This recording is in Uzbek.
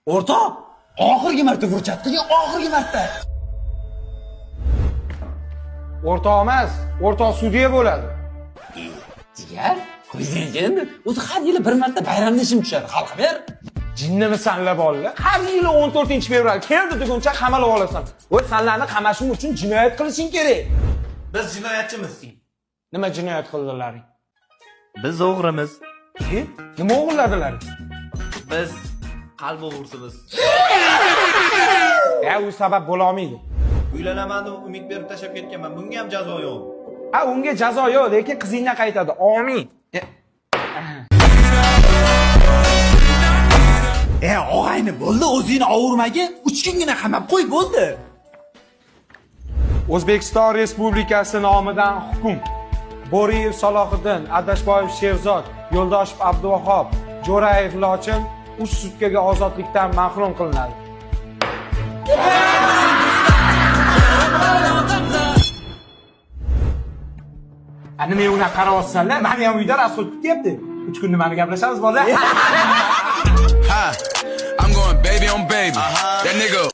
O'rtoq, oxirgi marta fursatdagi oxirgi marta. O'rtoq emas, o'rtoq sudya bo'ladi. Jigar, qo'ying endi. O'zi har yili bir marta bayramda ishim tushadi. Xalqqa ber. Jinnimi sanlab oldi? Har yili 14-fevral keldi deguncha qamalib olasan. Voy, sanlarni qamashim uchun jinoyat qilishing kerak. Biz jinoyatchimiz. Nima jinoyat qildilaring? Biz o'g'rimiz. Nima o'g'irladilar? Biz qalb o'g'risimiz. U sabab bo'la olmaydi. Uylanaman deb umid berib tashab ketganman. Bunga ham jazo yo'q. Unga jazo yo'q, lekin qizingdan qaytadi. Amin. Og'ayni bo'ldi, o'zingni ovurmagin, 3 kungina qamab qo'y bo'ldi. O'zbekiston Respublikasi nomidan hukm. Bo'riyev Salohiddin, Adashboyev Sherzod, Yo'ldoshev Abduvahob, Jo'rayev Lochin 3 sutkaga ozodlikdan mahrum qilinadi. Nima unga qarayapsanlar? Meni ham uyda rasxod kutyapti. 3 kun nimani gaplashamiz bola? I'm going baby on baby. That nigga